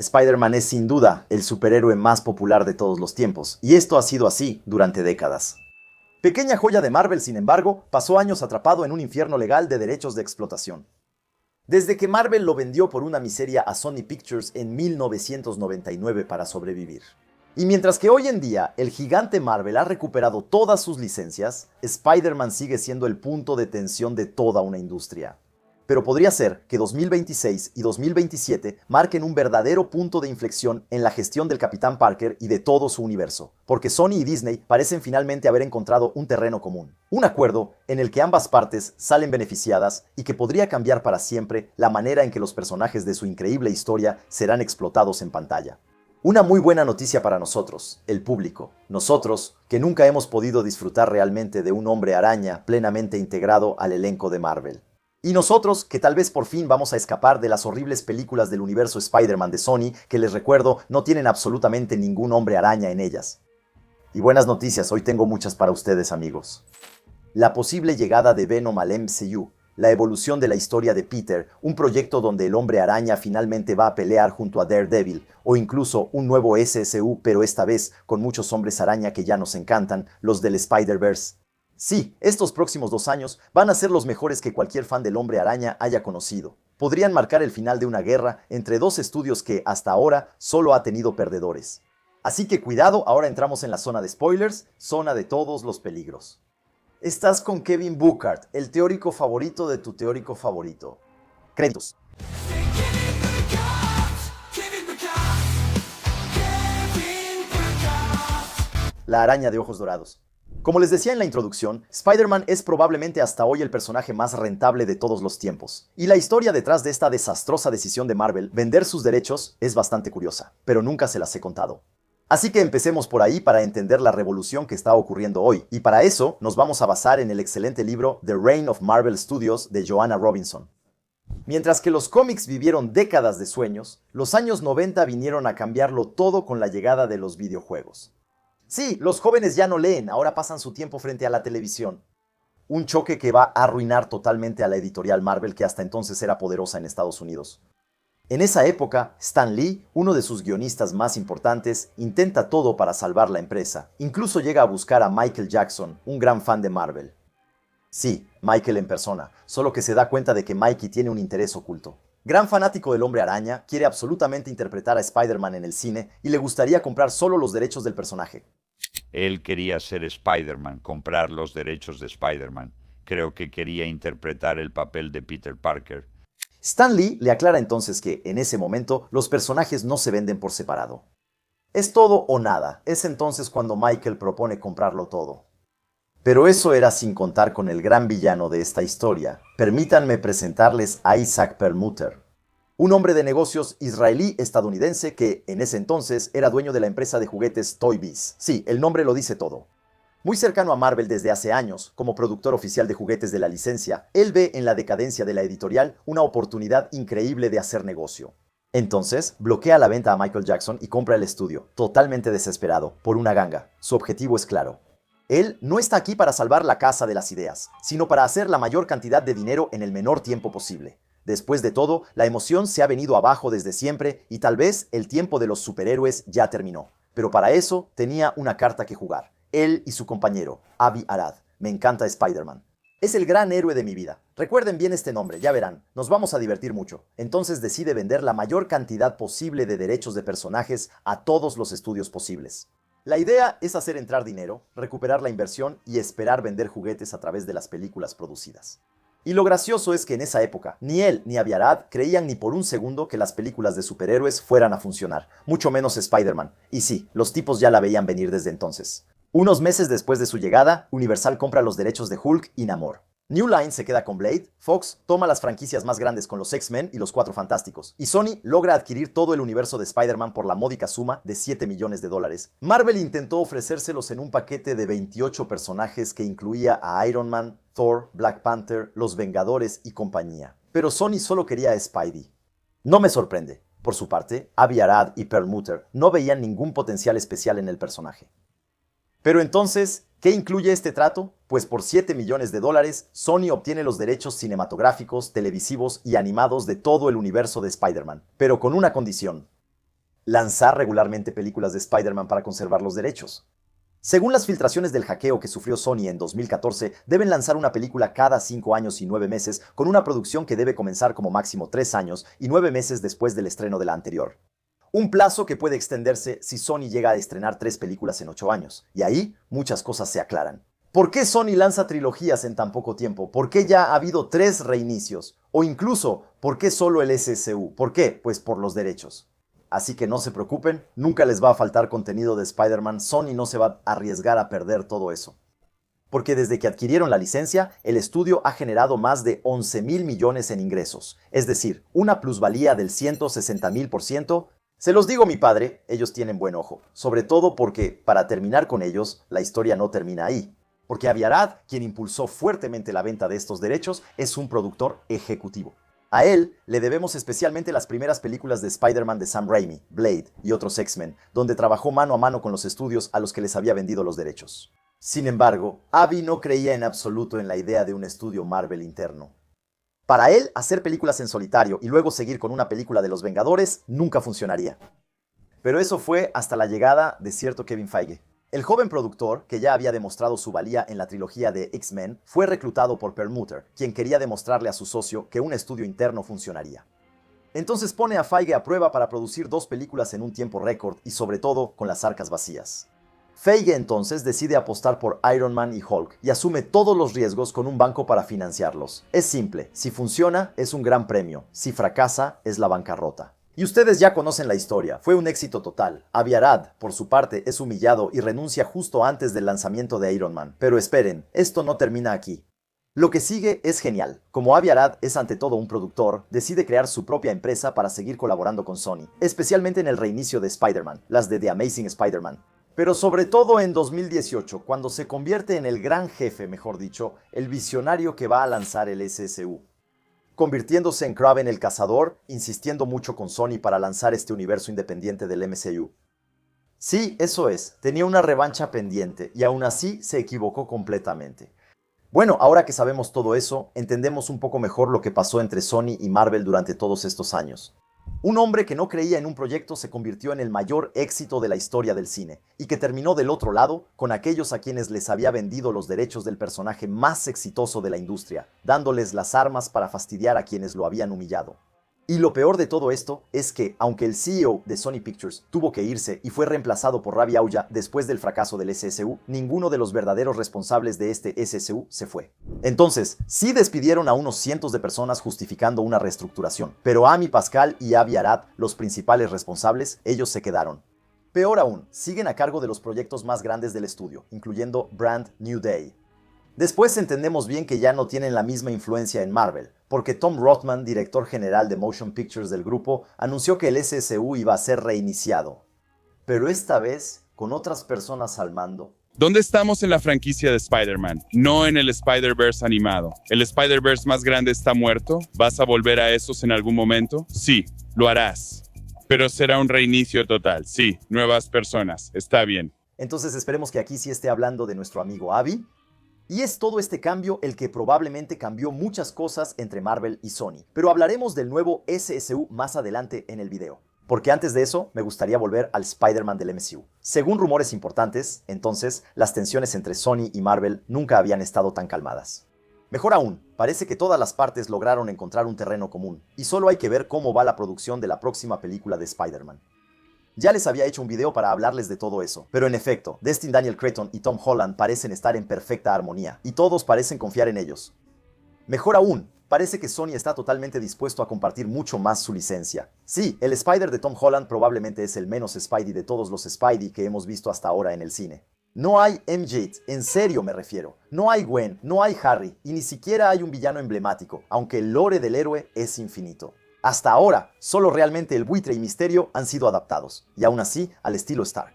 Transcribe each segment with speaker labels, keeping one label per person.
Speaker 1: Spider-Man es sin duda el superhéroe más popular de todos los tiempos, y esto ha sido así durante décadas. Pequeña joya de Marvel, sin embargo, pasó años atrapado en un infierno legal de derechos de explotación. Desde que Marvel lo vendió por una miseria a Sony Pictures en 1999 para sobrevivir. Y mientras que hoy en día el gigante Marvel ha recuperado todas sus licencias, Spider-Man sigue siendo el punto de tensión de toda una industria. Pero podría ser que 2026 y 2027 marquen un verdadero punto de inflexión en la gestión del Capitán Parker y de todo su universo, porque Sony y Disney parecen finalmente haber encontrado un terreno común, un acuerdo en el que ambas partes salen beneficiadas y que podría cambiar para siempre la manera en que los personajes de su increíble historia serán explotados en pantalla. Una muy buena noticia para nosotros, el público, nosotros que nunca hemos podido disfrutar realmente de un hombre araña plenamente integrado al elenco de Marvel. Y nosotros, que tal vez por fin vamos a escapar de las horribles películas del universo Spider-Man de Sony, que les recuerdo, no tienen absolutamente ningún hombre araña en ellas. Y buenas noticias, hoy tengo muchas para ustedes, amigos. La posible llegada de Venom al MCU, la evolución de la historia de Peter, un proyecto donde el hombre araña finalmente va a pelear junto a Daredevil, o incluso un nuevo SSU, pero esta vez con muchos hombres araña que ya nos encantan, los del Spider-Verse. Sí, estos próximos 2 años van a ser los mejores que cualquier fan del Hombre Araña haya conocido. Podrían marcar el final de una guerra entre dos estudios que, hasta ahora, solo ha tenido perdedores. Así que cuidado, ahora entramos en la zona de spoilers, zona de todos los peligros. Estás con Kevin Burkhardt, el teórico favorito de tu teórico favorito. Créditos. La araña de ojos dorados. Como les decía en la introducción, Spider-Man es probablemente hasta hoy el personaje más rentable de todos los tiempos. Y la historia detrás de esta desastrosa decisión de Marvel, vender sus derechos, es bastante curiosa, pero nunca se las he contado. Así que empecemos por ahí para entender la revolución que está ocurriendo hoy, y para eso nos vamos a basar en el excelente libro The Reign of Marvel Studios de Joanna Robinson. Mientras que los cómics vivieron décadas de sueños, los años 90 vinieron a cambiarlo todo con la llegada de los videojuegos. Sí, los jóvenes ya no leen, ahora pasan su tiempo frente a la televisión. Un choque que va a arruinar totalmente a la editorial Marvel, que hasta entonces era poderosa en Estados Unidos. En esa época, Stan Lee, uno de sus guionistas más importantes, intenta todo para salvar la empresa. Incluso llega a buscar a Michael Jackson, un gran fan de Marvel. Sí, Michael en persona, solo que se da cuenta de que Mikey tiene un interés oculto. Gran fanático del Hombre Araña, quiere absolutamente interpretar a Spider-Man en el cine y le gustaría comprar solo los derechos del personaje.
Speaker 2: Él quería ser Spider-Man, comprar los derechos de Spider-Man. Creo que quería interpretar el papel de Peter Parker.
Speaker 1: Stan Lee le aclara entonces que, en ese momento, los personajes no se venden por separado. Es todo o nada, es entonces cuando Michael propone comprarlo todo. Pero eso era sin contar con el gran villano de esta historia. Permítanme presentarles a Isaac Perlmutter. Un hombre de negocios israelí-estadounidense que, en ese entonces, era dueño de la empresa de juguetes Toy Biz. Sí, el nombre lo dice todo. Muy cercano a Marvel desde hace años, como productor oficial de juguetes de la licencia, él ve en la decadencia de la editorial una oportunidad increíble de hacer negocio. Entonces, bloquea la venta a Michael Jackson y compra el estudio, totalmente desesperado, por una ganga. Su objetivo es claro. Él no está aquí para salvar la casa de las ideas, sino para hacer la mayor cantidad de dinero en el menor tiempo posible. Después de todo, la emoción se ha venido abajo desde siempre y tal vez el tiempo de los superhéroes ya terminó. Pero para eso tenía una carta que jugar. Él y su compañero, Avi Arad. Me encanta Spider-Man. Es el gran héroe de mi vida. Recuerden bien este nombre, ya verán. Nos vamos a divertir mucho. Entonces decide vender la mayor cantidad posible de derechos de personajes a todos los estudios posibles. La idea es hacer entrar dinero, recuperar la inversión y esperar vender juguetes a través de las películas producidas. Y lo gracioso es que en esa época, ni él ni Avi Arad creían ni por un segundo que las películas de superhéroes fueran a funcionar, mucho menos Spider-Man. Y sí, los tipos ya la veían venir desde entonces. Unos meses después de su llegada, Universal compra los derechos de Hulk y Namor. New Line se queda con Blade, Fox toma las franquicias más grandes con los X-Men y los Cuatro Fantásticos, y Sony logra adquirir todo el universo de Spider-Man por la módica suma de $7 millones. Marvel intentó ofrecérselos en un paquete de 28 personajes que incluía a Iron Man, Thor, Black Panther, Los Vengadores y compañía. Pero Sony solo quería a Spidey. No me sorprende. Por su parte, Avi Arad y Perlmutter no veían ningún potencial especial en el personaje. Pero entonces, ¿qué incluye este trato? Pues por $7 millones, Sony obtiene los derechos cinematográficos, televisivos y animados de todo el universo de Spider-Man, pero con una condición. lanzar regularmente películas de Spider-Man para conservar los derechos. Según las filtraciones del hackeo que sufrió Sony en 2014, deben lanzar una película cada 5 años y 9 meses, con una producción que debe comenzar como máximo 3 años y 9 meses después del estreno de la anterior. Un plazo que puede extenderse si Sony llega a estrenar 3 películas en 8 años, y ahí muchas cosas se aclaran. ¿Por qué Sony lanza trilogías en tan poco tiempo? ¿Por qué ya ha habido 3 reinicios? O incluso, ¿por qué solo el SSU? ¿Por qué? Pues por los derechos. Así que no se preocupen, nunca les va a faltar contenido de Spider-Man, Sony no se va a arriesgar a perder todo eso. Porque desde que adquirieron la licencia, el estudio ha generado más de 11.000 millones en ingresos, es decir, una plusvalía del 160.000%. Se los digo mi padre, ellos tienen buen ojo, sobre todo porque, para terminar con ellos, la historia no termina ahí. Porque Avi Arad, quien impulsó fuertemente la venta de estos derechos, es un productor ejecutivo. A él le debemos especialmente las primeras películas de Spider-Man de Sam Raimi, Blade y otros X-Men, donde trabajó mano a mano con los estudios a los que les había vendido los derechos. Sin embargo, Avi no creía en absoluto en la idea de un estudio Marvel interno. Para él, hacer películas en solitario y luego seguir con una película de los Vengadores nunca funcionaría. Pero eso fue hasta la llegada de cierto Kevin Feige. El joven productor, que ya había demostrado su valía en la trilogía de X-Men, fue reclutado por Perlmutter, quien quería demostrarle a su socio que un estudio interno funcionaría. Entonces pone a Feige a prueba para producir 2 películas en un tiempo récord y sobre todo con las arcas vacías. Feige entonces decide apostar por Iron Man y Hulk y asume todos los riesgos con un banco para financiarlos. Es simple, si funciona es un gran premio, si fracasa es la bancarrota. Y ustedes ya conocen la historia, fue un éxito total. Avi Arad, por su parte, es humillado y renuncia justo antes del lanzamiento de Iron Man. Pero esperen, esto no termina aquí. Lo que sigue es genial. Como Avi Arad es ante todo un productor, decide crear su propia empresa para seguir colaborando con Sony, especialmente en el reinicio de Spider-Man, las de The Amazing Spider-Man. Pero sobre todo en 2018, cuando se convierte en el gran jefe, mejor dicho, el visionario que va a lanzar el SSU. Convirtiéndose en Kraven el Cazador, insistiendo mucho con Sony para lanzar este universo independiente del MCU. Sí, eso es, tenía una revancha pendiente y aún así se equivocó completamente. Bueno, ahora que sabemos todo eso, entendemos un poco mejor lo que pasó entre Sony y Marvel durante todos estos años. Un hombre que no creía en un proyecto se convirtió en el mayor éxito de la historia del cine, y que terminó del otro lado con aquellos a quienes les había vendido los derechos del personaje más exitoso de la industria, dándoles las armas para fastidiar a quienes lo habían humillado. Y lo peor de todo esto es que, aunque el CEO de Sony Pictures tuvo que irse y fue reemplazado por Ravi Auja después del fracaso del SSU, ninguno de los verdaderos responsables de este SSU se fue. Entonces, sí despidieron a unos cientos de personas justificando una reestructuración, pero Amy Pascal y Avi Arad, los principales responsables, ellos se quedaron. Peor aún, siguen a cargo de los proyectos más grandes del estudio, incluyendo Brand New Day. Después entendemos bien que ya no tienen la misma influencia en Marvel, porque Tom Rothman, director general de Motion Pictures del grupo, anunció que el SSU iba a ser reiniciado. Pero esta vez, con otras personas al mando.
Speaker 3: ¿Dónde estamos en la franquicia de Spider-Man? No en el Spider-Verse animado. ¿El Spider-Verse más grande está muerto? ¿Vas a volver a esos en algún momento? Sí, lo harás. Pero será un reinicio total. Sí, nuevas personas. Está bien.
Speaker 1: Entonces esperemos que aquí sí esté hablando de nuestro amigo Avi. Y es todo este cambio el que probablemente cambió muchas cosas entre Marvel y Sony. Pero hablaremos del nuevo SSU más adelante en el video. Porque antes de eso, me gustaría volver al Spider-Man del MCU. Según rumores importantes, entonces, las tensiones entre Sony y Marvel nunca habían estado tan calmadas. Mejor aún, parece que todas las partes lograron encontrar un terreno común, y solo hay que ver cómo va la producción de la próxima película de Spider-Man. Ya les había hecho un video para hablarles de todo eso, pero en efecto, Destin Daniel Cretton y Tom Holland parecen estar en perfecta armonía, y todos parecen confiar en ellos. Mejor aún, parece que Sony está totalmente dispuesto a compartir mucho más su licencia. Sí, el Spider de Tom Holland probablemente es el menos Spidey de todos los Spidey que hemos visto hasta ahora en el cine. No hay MJ, en serio me refiero. No hay Gwen, no hay Harry, y ni siquiera hay un villano emblemático, aunque el lore del héroe es infinito. Hasta ahora, solo realmente el Buitre y Misterio han sido adaptados, y aún así al estilo Stark.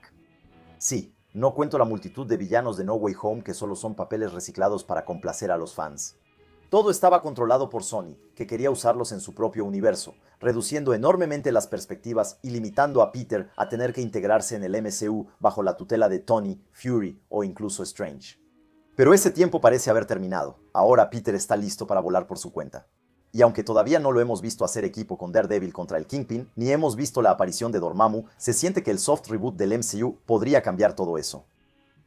Speaker 1: Sí, no cuento la multitud de villanos de No Way Home que solo son papeles reciclados para complacer a los fans. Todo estaba controlado por Sony, que quería usarlos en su propio universo, reduciendo enormemente las perspectivas y limitando a Peter a tener que integrarse en el MCU bajo la tutela de Tony, Fury o incluso Strange. Pero ese tiempo parece haber terminado. Ahora Peter está listo para volar por su cuenta. Y aunque todavía no lo hemos visto hacer equipo con Daredevil contra el Kingpin, ni hemos visto la aparición de Dormammu, se siente que el soft reboot del MCU podría cambiar todo eso.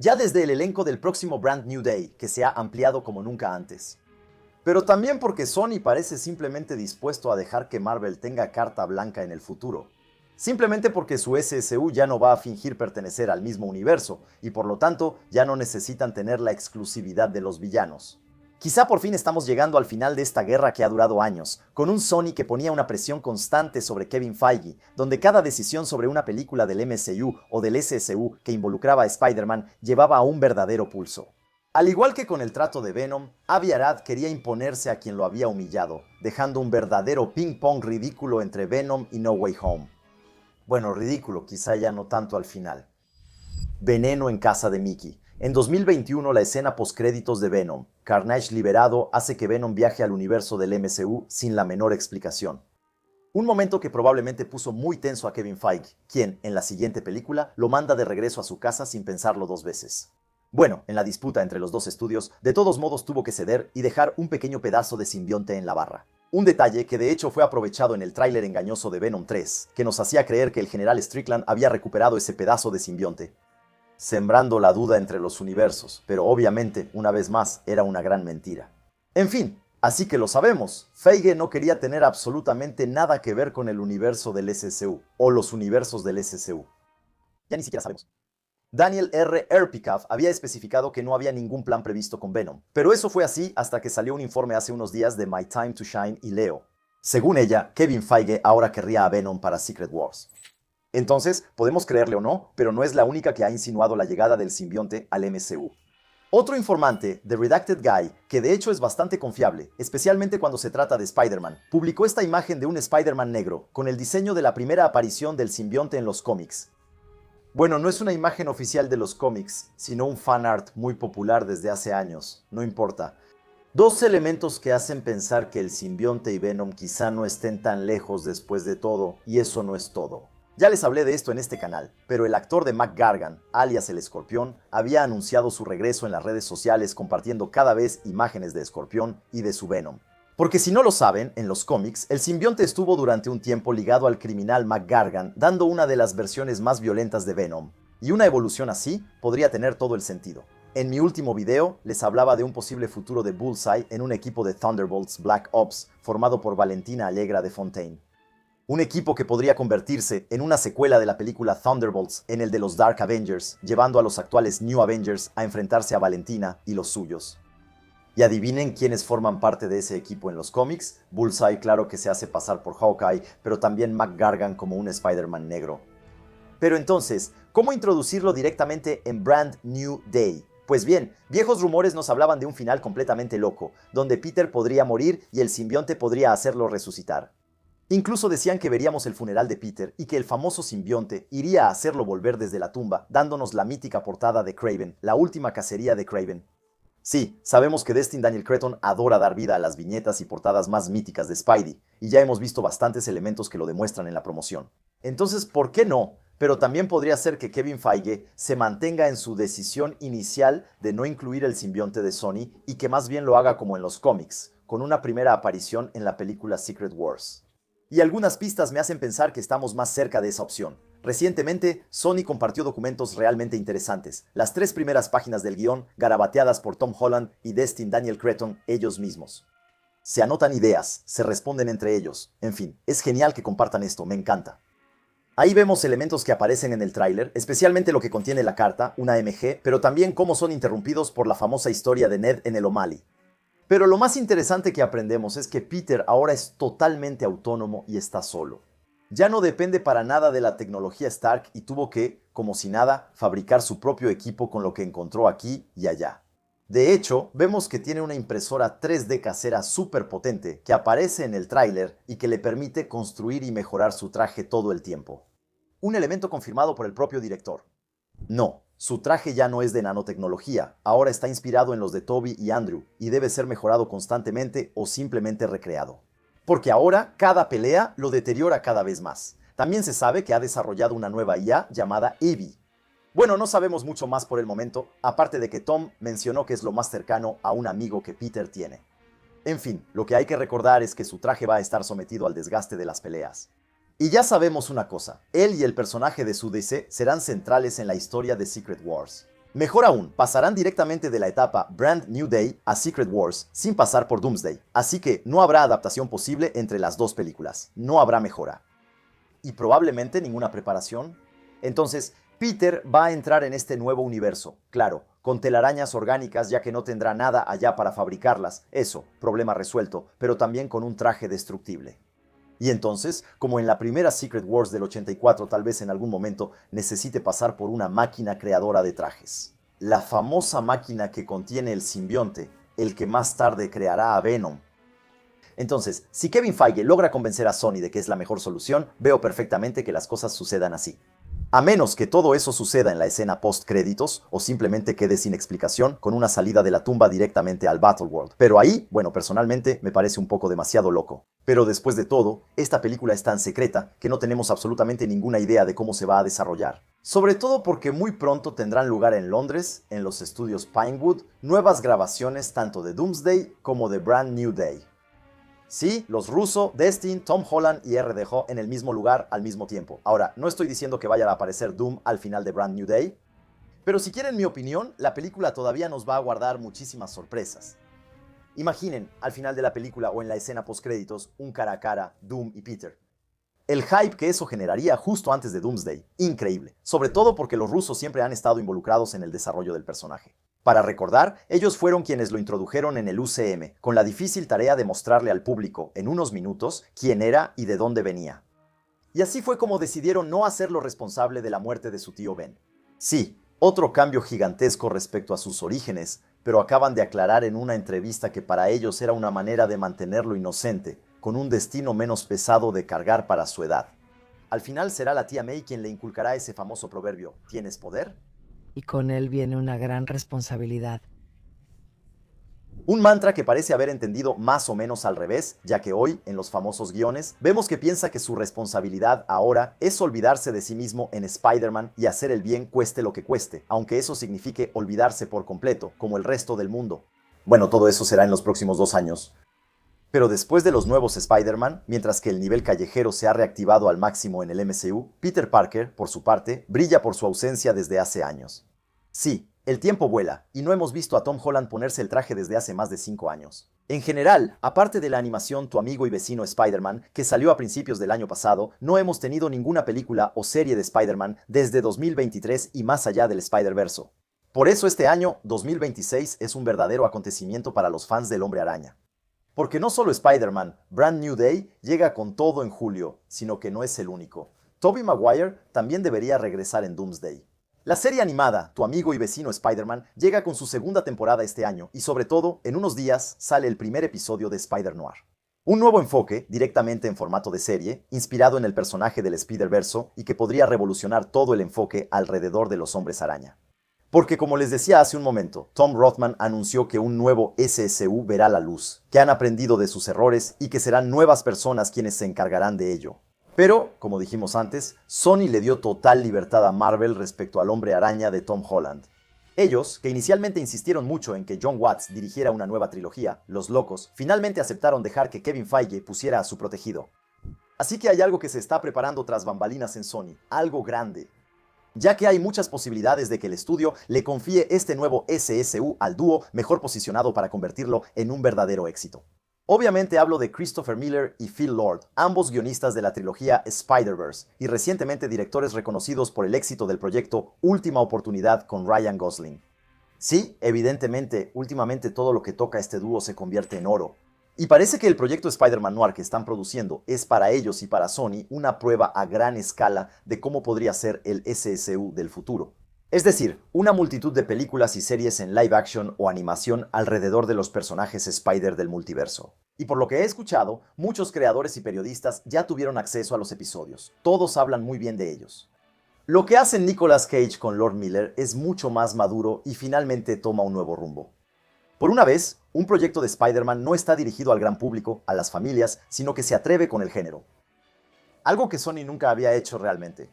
Speaker 1: Ya desde el elenco del próximo Brand New Day, que se ha ampliado como nunca antes. Pero también porque Sony parece simplemente dispuesto a dejar que Marvel tenga carta blanca en el futuro. Simplemente porque su SSU ya no va a fingir pertenecer al mismo universo, y por lo tanto ya no necesitan tener la exclusividad de los villanos. Quizá por fin estamos llegando al final de esta guerra que ha durado años, con un Sony que ponía una presión constante sobre Kevin Feige, donde cada decisión sobre una película del MCU o del SSU que involucraba a Spider-Man llevaba a un verdadero pulso. Al igual que con el trato de Venom, Avi Arad quería imponerse a quien lo había humillado, dejando un verdadero ping-pong ridículo entre Venom y No Way Home. Bueno, ridículo, quizá ya no tanto al final. Veneno en casa de Mickey. En 2021, la escena postcréditos de Venom, Carnage liberado, hace que Venom viaje al universo del MCU sin la menor explicación. Un momento que probablemente puso muy tenso a Kevin Feige, quien, en la siguiente película, lo manda de regreso a su casa sin pensarlo dos veces. Bueno, en la disputa entre los dos estudios, de todos modos tuvo que ceder y dejar un pequeño pedazo de simbionte en la barra. Un detalle que de hecho fue aprovechado en el tráiler engañoso de Venom 3, que nos hacía creer que el general Strickland había recuperado ese pedazo de simbionte, sembrando la duda entre los universos, pero obviamente, una vez más, era una gran mentira. En fin, así que lo sabemos, Feige no quería tener absolutamente nada que ver con el universo del SSU, o los universos del SSU. Ya ni siquiera sabemos. Daniel R. Erpikov había especificado que no había ningún plan previsto con Venom, pero eso fue así hasta que salió un informe hace unos días de My Time to Shine y Leo. Según ella, Kevin Feige ahora querría a Venom para Secret Wars. Entonces, podemos creerle o no, pero no es la única que ha insinuado la llegada del simbionte al MCU. Otro informante, The Redacted Guy, que de hecho es bastante confiable, especialmente cuando se trata de Spider-Man, publicó esta imagen de un Spider-Man negro, con el diseño de la primera aparición del simbionte en los cómics. Bueno, no es una imagen oficial de los cómics, sino un fanart muy popular desde hace años, no importa. Dos elementos que hacen pensar que el simbionte y Venom quizá no estén tan lejos después de todo, y eso no es todo. Ya les hablé de esto en este canal, pero el actor de McGargan, alias el Escorpión, había anunciado su regreso en las redes sociales compartiendo cada vez imágenes de Escorpión y de su Venom. Porque si no lo saben, en los cómics, el simbionte estuvo durante un tiempo ligado al criminal McGargan, dando una de las versiones más violentas de Venom. Y una evolución así podría tener todo el sentido. En mi último video, les hablaba de un posible futuro de Bullseye en un equipo de Thunderbolts Black Ops, formado por Valentina Allegra de Fontaine. Un equipo que podría convertirse en una secuela de la película Thunderbolts en el de los Dark Avengers, llevando a los actuales New Avengers a enfrentarse a Valentina y los suyos. Y adivinen quiénes forman parte de ese equipo en los cómics. Bullseye, claro que se hace pasar por Hawkeye, pero también McGargan como un Spider-Man negro. Pero entonces, ¿cómo introducirlo directamente en Brand New Day? Pues bien, viejos rumores nos hablaban de un final completamente loco, donde Peter podría morir y el simbionte podría hacerlo resucitar. Incluso decían que veríamos el funeral de Peter y que el famoso simbionte iría a hacerlo volver desde la tumba, dándonos la mítica portada de Kraven, la última cacería de Kraven. Sí, sabemos que Destin Daniel Cretton adora dar vida a las viñetas y portadas más míticas de Spidey, y ya hemos visto bastantes elementos que lo demuestran en la promoción. Entonces, ¿por qué no? Pero también podría ser que Kevin Feige se mantenga en su decisión inicial de no incluir el simbionte de Sony y que más bien lo haga como en los cómics, con una primera aparición en la película Secret Wars. Y algunas pistas me hacen pensar que estamos más cerca de esa opción. Recientemente, Sony compartió documentos realmente interesantes, las 3 primeras páginas del guión, garabateadas por Tom Holland y Destin Daniel Cretton ellos mismos. Se anotan ideas, se responden entre ellos, en fin, es genial que compartan esto, me encanta. Ahí vemos elementos que aparecen en el tráiler, especialmente lo que contiene la carta, una MG, pero también cómo son interrumpidos por la famosa historia de Ned en el O'Malley. Pero lo más interesante que aprendemos es que Peter ahora es totalmente autónomo y está solo. Ya no depende para nada de la tecnología Stark y tuvo que, como si nada, fabricar su propio equipo con lo que encontró aquí y allá. De hecho, vemos que tiene una impresora 3D casera súper potente que aparece en el tráiler y que le permite construir y mejorar su traje todo el tiempo. Un elemento confirmado por el propio director. No, su traje ya no es de nanotecnología, ahora está inspirado en los de Toby y Andrew y debe ser mejorado constantemente o simplemente recreado. Porque ahora cada pelea lo deteriora cada vez más. También se sabe que ha desarrollado una nueva IA llamada Evie. Bueno, no sabemos mucho más por el momento, aparte de que Tom mencionó que es lo más cercano a un amigo que Peter tiene. En fin, lo que hay que recordar es que su traje va a estar sometido al desgaste de las peleas. Y ya sabemos una cosa, él y el personaje de su DC serán centrales en la historia de Secret Wars. Mejor aún, pasarán directamente de la etapa Brand New Day a Secret Wars sin pasar por Doomsday, así que no habrá adaptación posible entre las dos películas, no habrá mejora. ¿Y probablemente ninguna preparación? Entonces, Peter va a entrar en este nuevo universo, claro, con telarañas orgánicas ya que no tendrá nada allá para fabricarlas, eso, problema resuelto, pero también con un traje destructible. Y entonces, como en la primera Secret Wars del 84 tal vez en algún momento necesite pasar por una máquina creadora de trajes. La famosa máquina que contiene el simbionte, el que más tarde creará a Venom. Entonces, si Kevin Feige logra convencer a Sony de que es la mejor solución, veo perfectamente que las cosas sucedan así. A menos que todo eso suceda en la escena post-créditos o simplemente quede sin explicación con una salida de la tumba directamente al Battleworld. Pero ahí, bueno, personalmente me parece un poco demasiado loco. Pero después de todo, esta película es tan secreta que no tenemos absolutamente ninguna idea de cómo se va a desarrollar. Sobre todo porque muy pronto tendrán lugar en Londres, en los estudios Pinewood, nuevas grabaciones tanto de Doomsday como de Brand New Day. Sí, los Russo, Destin, Tom Holland y RDJ en el mismo lugar al mismo tiempo. Ahora, no estoy diciendo que vaya a aparecer Doom al final de Brand New Day, pero si quieren mi opinión, la película todavía nos va a guardar muchísimas sorpresas. Imaginen, al final de la película o en la escena postcréditos, un cara a cara, Doom y Peter. El hype que eso generaría justo antes de Doomsday, increíble. Sobre todo porque los rusos siempre han estado involucrados en el desarrollo del personaje. Para recordar, ellos fueron quienes lo introdujeron en el UCM, con la difícil tarea de mostrarle al público, en unos minutos, quién era y de dónde venía. Y así fue como decidieron no hacerlo responsable de la muerte de su tío Ben. Sí, otro cambio gigantesco respecto a sus orígenes, pero acaban de aclarar en una entrevista que para ellos era una manera de mantenerlo inocente, con un destino menos pesado de cargar para su edad. Al final será la tía May quien le inculcará ese famoso proverbio, ¿tienes poder?
Speaker 4: Y con él viene una gran responsabilidad.
Speaker 1: Un mantra que parece haber entendido más o menos al revés, ya que hoy, en los famosos guiones, vemos que piensa que su responsabilidad ahora es olvidarse de sí mismo en Spider-Man y hacer el bien cueste lo que cueste, aunque eso signifique olvidarse por completo, como el resto del mundo. Bueno, todo eso será en los próximos 2 años. Pero después de los nuevos Spider-Man, mientras que el nivel callejero se ha reactivado al máximo en el MCU, Peter Parker, por su parte, brilla por su ausencia desde hace años. Sí, el tiempo vuela, y no hemos visto a Tom Holland ponerse el traje desde hace más de 5 años. En general, aparte de la animación Tu amigo y vecino Spider-Man, que salió a principios del año pasado, no hemos tenido ninguna película o serie de Spider-Man desde 2023 y más allá del Spider-Verso. Por eso este año, 2026, es un verdadero acontecimiento para los fans del Hombre Araña. Porque no solo Spider-Man, Brand New Day llega con todo en julio, sino que no es el único. Tobey Maguire también debería regresar en Doomsday. La serie animada, Tu amigo y vecino Spider-Man, llega con su segunda temporada este año y sobre todo, en unos días, sale el primer episodio de Spider-Noir. Un nuevo enfoque, directamente en formato de serie, inspirado en el personaje del Spider-Verso y que podría revolucionar todo el enfoque alrededor de los hombres araña. Porque como les decía hace un momento, Tom Rothman anunció que un nuevo SSU verá la luz, que han aprendido de sus errores y que serán nuevas personas quienes se encargarán de ello. Pero, como dijimos antes, Sony le dio total libertad a Marvel respecto al Hombre Araña de Tom Holland. Ellos, que inicialmente insistieron mucho en que John Watts dirigiera una nueva trilogía, los locos, finalmente aceptaron dejar que Kevin Feige pusiera a su protegido. Así que hay algo que se está preparando tras bambalinas en Sony, algo grande. Ya que hay muchas posibilidades de que el estudio le confíe este nuevo SSU al dúo mejor posicionado para convertirlo en un verdadero éxito. Obviamente hablo de Christopher Miller y Phil Lord, ambos guionistas de la trilogía Spider-Verse y recientemente directores reconocidos por el éxito del proyecto Última Oportunidad con Ryan Gosling. Sí, evidentemente, últimamente todo lo que toca este dúo se convierte en oro. Y parece que el proyecto Spider-Man Noir que están produciendo es para ellos y para Sony una prueba a gran escala de cómo podría ser el SSU del futuro. Es decir, una multitud de películas y series en live action o animación alrededor de los personajes Spider del multiverso. Y por lo que he escuchado, muchos creadores y periodistas ya tuvieron acceso a los episodios. Todos hablan muy bien de ellos. Lo que hace Nicolas Cage con Lord Miller es mucho más maduro y finalmente toma un nuevo rumbo. Por una vez, un proyecto de Spider-Man no está dirigido al gran público, a las familias, sino que se atreve con el género. Algo que Sony nunca había hecho realmente.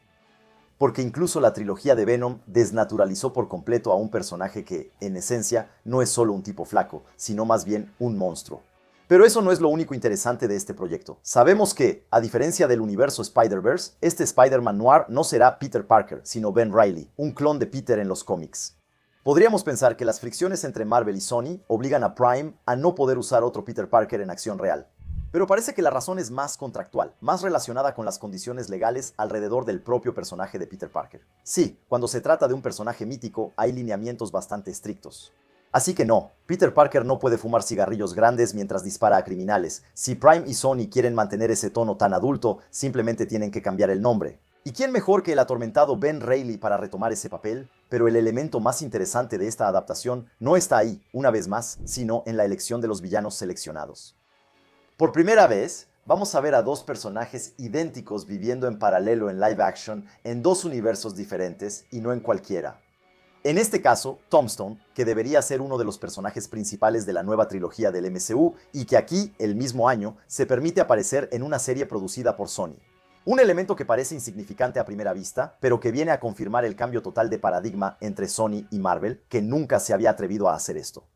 Speaker 1: Porque incluso la trilogía de Venom desnaturalizó por completo a un personaje que, en esencia, no es solo un tipo flaco, sino más bien un monstruo. Pero eso no es lo único interesante de este proyecto. Sabemos que, a diferencia del universo Spider-Verse, este Spider-Man Noir no será Peter Parker, sino Ben Reilly, un clon de Peter en los cómics. Podríamos pensar que las fricciones entre Marvel y Sony obligan a Prime a no poder usar otro Peter Parker en acción real. Pero parece que la razón es más contractual, más relacionada con las condiciones legales alrededor del propio personaje de Peter Parker. Sí, cuando se trata de un personaje mítico, hay lineamientos bastante estrictos. Así que no, Peter Parker no puede fumar cigarrillos grandes mientras dispara a criminales. Si Prime y Sony quieren mantener ese tono tan adulto, simplemente tienen que cambiar el nombre. ¿Y quién mejor que el atormentado Ben Reilly para retomar ese papel? Pero el elemento más interesante de esta adaptación no está ahí, una vez más, sino en la elección de los villanos seleccionados. Por primera vez, vamos a ver a dos personajes idénticos viviendo en paralelo en live action en dos universos diferentes y no en cualquiera. En este caso, Tombstone, que debería ser uno de los personajes principales de la nueva trilogía del MCU y que aquí, el mismo año, se permite aparecer en una serie producida por Sony. Un elemento que parece insignificante a primera vista, pero que viene a confirmar el cambio total de paradigma entre Sony y Marvel, que nunca se había atrevido a hacer esto.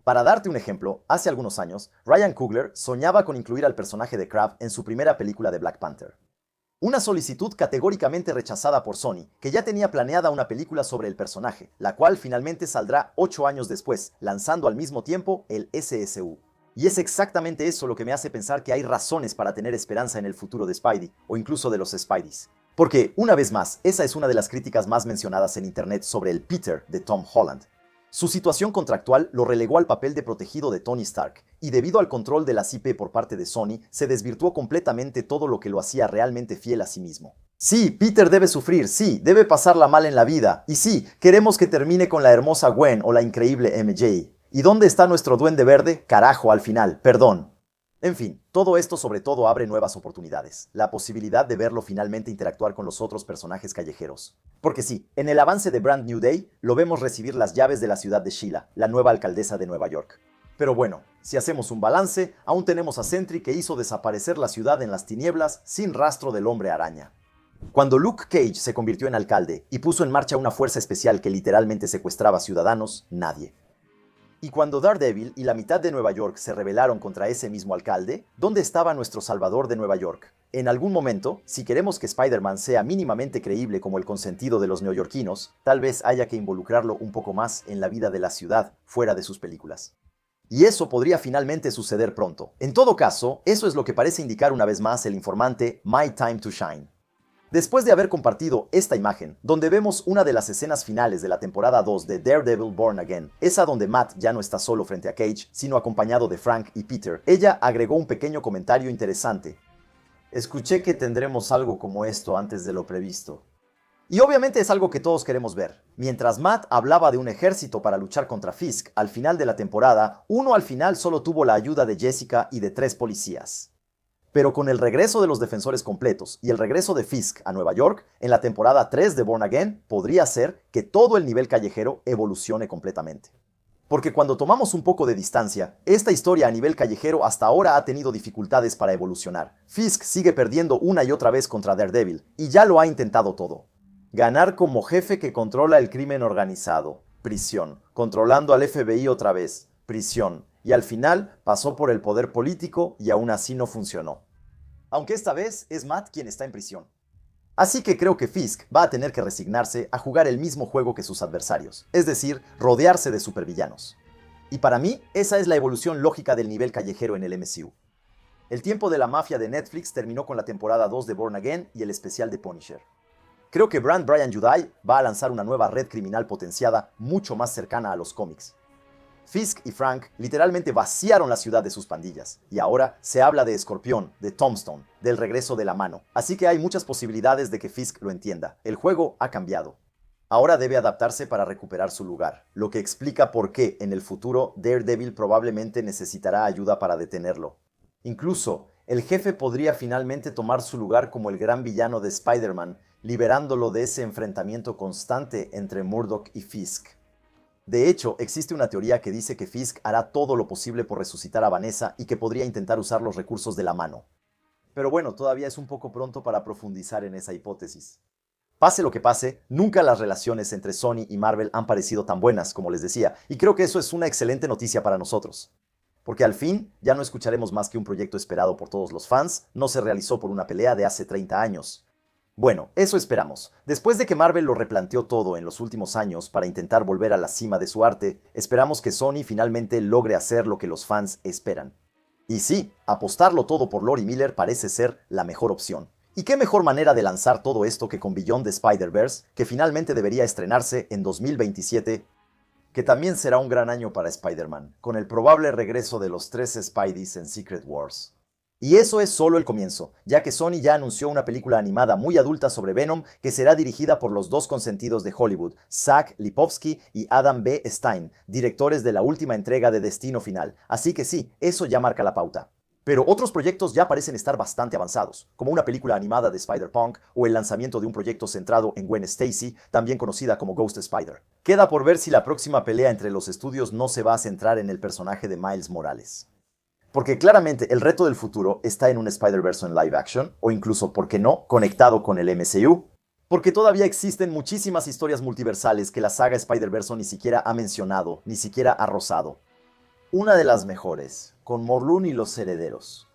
Speaker 1: Para darte un ejemplo, hace algunos años, Ryan Coogler soñaba con incluir al personaje de Crab en su primera película de Black Panther. Una solicitud categóricamente rechazada por Sony, que ya tenía planeada una película sobre el personaje, la cual finalmente saldrá 8 años después, lanzando al mismo tiempo el SSU. Y es exactamente eso lo que me hace pensar que hay razones para tener esperanza en el futuro de Spidey, o incluso de los Spideys. Porque, una vez más, esa es una de las críticas más mencionadas en internet sobre el Peter de Tom Holland. Su situación contractual lo relegó al papel de protegido de Tony Stark, y debido al control de las IP por parte de Sony, se desvirtuó completamente todo lo que lo hacía realmente fiel a sí mismo. Sí, Peter debe sufrir, sí, debe pasarla mal en la vida, y sí, queremos que termine con la hermosa Gwen o la increíble MJ. ¿Y dónde está nuestro Duende Verde? Carajo, al final, perdón. En fin, todo esto sobre todo abre nuevas oportunidades, la posibilidad de verlo finalmente interactuar con los otros personajes callejeros. Porque sí, en el avance de Brand New Day, lo vemos recibir las llaves de la ciudad de Sheila, la nueva alcaldesa de Nueva York. Pero bueno, si hacemos un balance, aún tenemos a Sentry que hizo desaparecer la ciudad en las tinieblas sin rastro del hombre araña. Cuando Luke Cage se convirtió en alcalde y puso en marcha una fuerza especial que literalmente secuestraba ciudadanos, nadie. Y cuando Daredevil y la mitad de Nueva York se rebelaron contra ese mismo alcalde, ¿dónde estaba nuestro Salvador de Nueva York? En algún momento, si queremos que Spider-Man sea mínimamente creíble como el consentido de los neoyorquinos, tal vez haya que involucrarlo un poco más en la vida de la ciudad, fuera de sus películas. Y eso podría finalmente suceder pronto. En todo caso, eso es lo que parece indicar una vez más el informante My Time to Shine. Después de haber compartido esta imagen, donde vemos una de las escenas finales de la temporada 2 de Daredevil Born Again, esa donde Matt ya no está solo frente a Cage, sino acompañado de Frank y Peter, ella agregó un pequeño comentario interesante. Escuché que tendremos algo como esto antes de lo previsto. Y obviamente es algo que todos queremos ver. Mientras Matt hablaba de un ejército para luchar contra Fisk, al final de la temporada, uno al final solo tuvo la ayuda de Jessica y de 3 policías. Pero con el regreso de los defensores completos y el regreso de Fisk a Nueva York, en la temporada 3 de Born Again, podría ser que todo el nivel callejero evolucione completamente. Porque cuando tomamos un poco de distancia, esta historia a nivel callejero hasta ahora ha tenido dificultades para evolucionar. Fisk sigue perdiendo una y otra vez contra Daredevil, y ya lo ha intentado todo. Ganar como jefe que controla el crimen organizado, prisión. Controlando al FBI otra vez, prisión. Y al final pasó por el poder político y aún así no funcionó. Aunque esta vez es Matt quien está en prisión. Así que creo que Fisk va a tener que resignarse a jugar el mismo juego que sus adversarios, es decir, rodearse de supervillanos. Y para mí, esa es la evolución lógica del nivel callejero en el MCU. El tiempo de la mafia de Netflix terminó con la temporada 2 de Born Again y el especial de Punisher. Creo que Brian Yudai va a lanzar una nueva red criminal potenciada mucho más cercana a los cómics. Fisk y Frank literalmente vaciaron la ciudad de sus pandillas, y ahora se habla de Escorpión, de Tombstone, del regreso de la mano, así que hay muchas posibilidades de que Fisk lo entienda. El juego ha cambiado. Ahora debe adaptarse para recuperar su lugar, lo que explica por qué en el futuro Daredevil probablemente necesitará ayuda para detenerlo. Incluso, el jefe podría finalmente tomar su lugar como el gran villano de Spider-Man, liberándolo de ese enfrentamiento constante entre Murdock y Fisk. De hecho, existe una teoría que dice que Fisk hará todo lo posible por resucitar a Vanessa y que podría intentar usar los recursos de la mano. Pero bueno, todavía es un poco pronto para profundizar en esa hipótesis. Pase lo que pase, nunca las relaciones entre Sony y Marvel han parecido tan buenas, como les decía, y creo que eso es una excelente noticia para nosotros. Porque al fin ya no escucharemos más que un proyecto esperado por todos los fans, no se realizó por una pelea de hace 30 años. Bueno, eso esperamos. Después de que Marvel lo replanteó todo en los últimos años para intentar volver a la cima de su arte, esperamos que Sony finalmente logre hacer lo que los fans esperan. Y sí, apostarlo todo por Lord Miller parece ser la mejor opción. ¿Y qué mejor manera de lanzar todo esto que con Beyond the Spider-Verse, que finalmente debería estrenarse en 2027, que también será un gran año para Spider-Man, con el probable regreso de los 3 Spideys en Secret Wars? Y eso es solo el comienzo, ya que Sony ya anunció una película animada muy adulta sobre Venom que será dirigida por los dos consentidos de Hollywood, Zach Lipovsky y Adam B. Stein, directores de la última entrega de Destino Final, así que sí, eso ya marca la pauta. Pero otros proyectos ya parecen estar bastante avanzados, como una película animada de Spider-Punk o el lanzamiento de un proyecto centrado en Gwen Stacy, también conocida como Ghost Spider. Queda por ver si la próxima pelea entre los estudios no se va a centrar en el personaje de Miles Morales. Porque claramente el reto del futuro está en un Spider-Verse en live action, o incluso, ¿por qué no?, conectado con el MCU. Porque todavía existen muchísimas historias multiversales que la saga Spider-Verse ni siquiera ha mencionado, ni siquiera ha rozado. Una de las mejores, con Morlun y los herederos.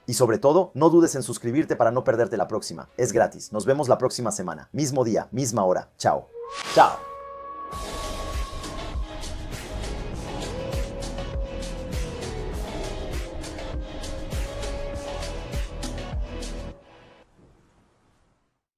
Speaker 1: Y sobre todo, no dudes en suscribirte para no perderte la próxima. Es gratis. Nos vemos la próxima semana. Mismo día, misma hora. Chao. Chao.